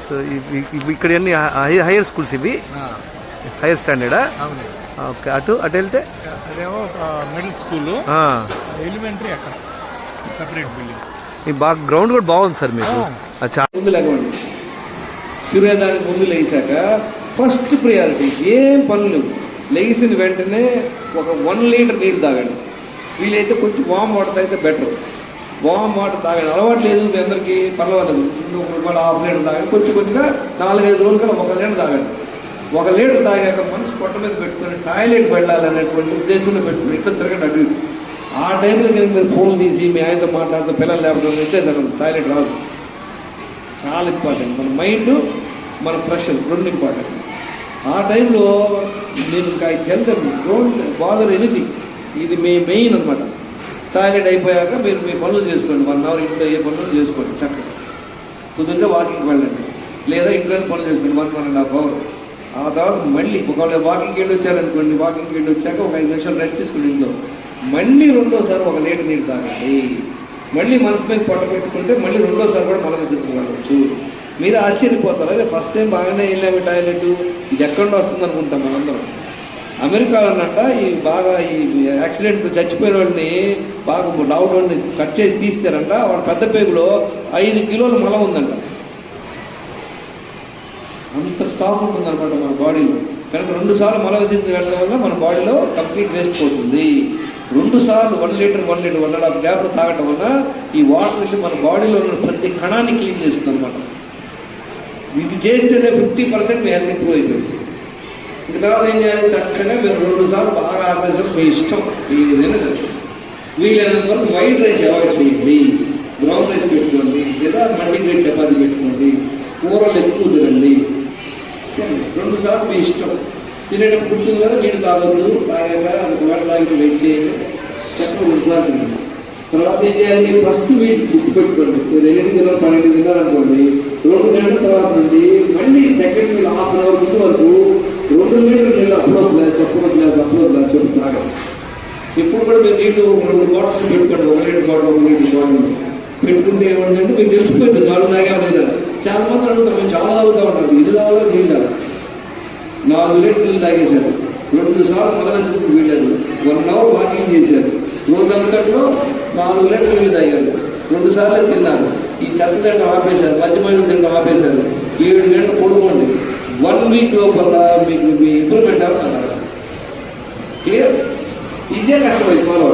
So ఇక్కడ అన్ని hire schools ఇవి, హైయర్ స్టాండర్డా? ఓకే. అటు వెళ్తే అదేమో మిడిల్ స్కూల్, ఎలిమెంటరీ అక్కడ సెపరేట్ బిల్డింగ్. ఈ బాగా గ్రౌండ్ కూడా బాగుంది సార్ మీకు. ముందు లేకండి, సూర్యోదయానికి ముందు లేచాక ఫస్ట్ ప్రియారిటీ ఏం పనులు లేచిన వెంటనే ఒక 1 లీటర్ నీళ్ళు తాగండి. వీలైతే కొంచెం వామ్ వాటర్ అయితే బెటర్. వామ్ వాటర్ తాగండి. అలవాటు లేదు మీ అందరికీ, పర్వాలేదు. 1.5 లీటర్ తాగండి. కొంచెంగా 4-5 రోజులు కల్లా 1 లీటర్ తాగండి. 1 లీటర్ తాగాక మనసు పొట్ట మీద పెట్టుకొని టాయిలెట్ వెళ్ళాలనేటువంటి ఉద్దేశంలో పెట్టుకుని ఇట్లా తిరగండి అటు. ఆ టైంలో కనుక మీరు ఫోన్ తీసి మీ ఆయనతో మాట్లాడుతూ పిల్లలు లేకపోతే అయితే టాయిలెట్ రాదు. చాలా ఇంపార్టెంట్. మన మైండ్, మన ప్రెషర్ 2 ఇంపార్టెంట్. ఆ టైంలో నేను ఇంకా డోంట్ బాదర్ ఎనీథింగ్. ఇది మీ మెయిన్ అనమాట. టాయిలెట్ అయిపోయాక మీరు మీ పనులు చేసుకోండి. 1 అవర్ ఇంట్లో ఏ పనులు చేసుకోండి చక్కగా. కుదిరితే వాకింగ్కి వెళ్ళండి, లేదా ఇంట్లోనే పనులు చేసుకోండి 1-1.5 అవర్. ఆ తర్వాత మళ్ళీ ఒకవేళ వాకింగ్కి వెళ్ళి వచ్చారనుకోండి, వాకింగ్కి వెళ్ళి వచ్చాక ఒక 5 నిమిషాలు రెస్ట్ తీసుకుని ఇంట్లో మళ్ళీ 2వ సారి 1 లీటర్ నీళ్ళు తాగండి. మళ్ళీ మనసు మీద పొట్ట పెట్టుకుంటే మళ్ళీ 2వ సారి కూడా మళ్ళీ తిట్టుకోవచ్చు. మీరు ఆశ్చర్యపోతారు, అదే ఫస్ట్ టైం బాగానే వెళ్ళాము టాయిలెట్, ఇది ఎక్కడ వస్తుంది అనుకుంటాం మనందరం. అమెరికాలోనంట ఈ యాక్సిడెంట్ చచ్చిపోయిన వాడిని బాగా లాక్డౌన్ని కట్ చేసి తీస్తారంట. వాడు పెద్ద పేగులో 5 కిలోల మలం ఉందంట. అంత స్టాక్ ఉంటుందన్నమాట మన బాడీలో. కనుక 2 సార్లు మల విసర్జన వెళ్ళడం వల్ల మన బాడీలో కంప్లీట్ వేస్ట్ పోతుంది. 2 సార్లు 1 లీటర్ 1.5 గ్యాప్లో తాగటం వల్ల ఈ వాటర్ వెళ్ళి మన బాడీలో ఉన్న ప్రతి కణాన్ని క్లీన్ చేస్తుంది అనమాట. ఇది చేస్తేనే 50% మీ హెల్త్ ఇంప్రూవ్ అయిపోయింది. ఇంక తర్వాత ఏం చేయాలి, చక్కగా మీరు 2 సార్లు బాగా ఆకలించడం మీ ఇష్టం. ఏదైనా వీలైనంత వరకు వైట్ రైస్ అవాయిడ్ చేయండి. బ్రౌన్ రైస్ పెట్టుకోండి, లేదా మల్టీగ్రేన్ చపాతీ పెట్టుకోండి. కూరలు ఎక్కువ తినండి. 2 సార్లు మీ ఇష్టం. తినేటప్పుడు కూర్చుంది కదా, నీళ్ళు తాగొద్దు. తాగాక అది వేళ తాగి వెయిట్ చేయండి. చక్కగా 2 సార్లు తినండి. తర్వాత ఏం చేయాలి, ఫస్ట్ వీటి గుర్తు పెట్టుకోండి. మీరు 8 తినాలి 12 తినాలనుకోండి, 2 గంటల తర్వాత నుండి మళ్ళీ సెకండ్ మీరు ½ అవర్ ముందు వరకు 2 లీటర్లు నీళ్ళు అప్పుడో గ్లాస్ చెప్పి తాగండి. ఎప్పుడు కూడా మీరు నీళ్ళు 2 బాటిల్స్ పెట్టుకోండి. 1 లీటర్ బాటిల్ 1 లీటర్ బాటిల్ పెట్టుకుంటే ఏమంటే మీకు తెలిసిపోయింది నాలుగు తాగాం లేదా. చాలా మంది అడుగుతాం, మేము చాలా తాగుతూ ఉంటాం, ఇది తాగాలో నీళ్ళు తాగాలి. 4 లీటర్లు తాగేశారు, 2 సార్లు మలవేసుకుని వీళ్ళారు, 1 అవర్ వాకింగ్ చేశారు, రోజంతట్లో 4 లీటర్లు నీళ్ళు తాగారు, 2 సార్లు తిన్నారు. ఈ చెత్త తింటం ఆపేశారు, మధ్యమైన తింటం ఆపేశారు, 7 గంటలు పడుకోండి. 1 వీక్ లోపల మీకు మీ ఇంప్రూవ్మెంట్ అవుతున్నారు. క్లియర్? ఈజీగా కష్టమైంది ఫాలో.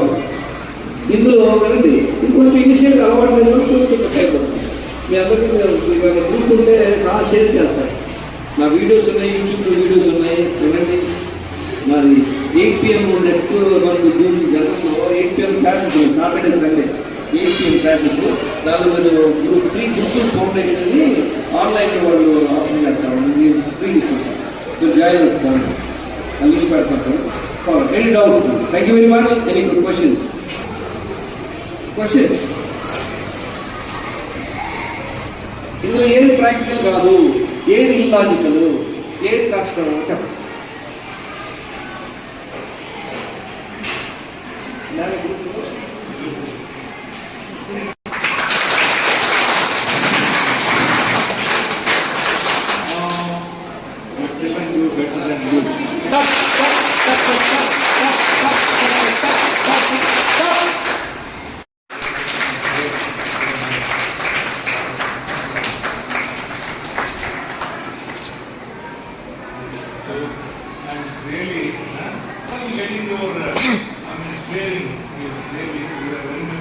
ఇందులో కదండి ఇది కొంచెం ఇనిషియల్గా అలవాటు కొంచెం అయిపోతుంది. మీ అందరికీ చూసుకుంటే చాలా షేర్ చేస్తారు. నా వీడియోస్ ఉన్నాయి, యూట్యూబ్లో వీడియోస్ ఉన్నాయి, వినండి. నాది 8 PM నెక్స్ట్ మంత్ జూన్ జనంలో 8 PM classes, Saturday Sunday 8 PM classes. దానిలో మీరు ఫ్రీ గుంటూరు ఫౌండేషన్ అని ఆన్లైన్లో వాళ్ళు ఆఫర్ చేస్తారు, మీరు ఫ్రీ తీసుకుంటారు. మీరు జాయిన్ అవుతాను, లింక్ పెడతాను. Any doubts? Thank you very much. Any good questions? ఇందులో ఏది ప్రాక్టికల్ కాదు, ఏది ఇల్లాజికల్, ఏది కష్టం చెప్పండి. Really, getting your clearing is really very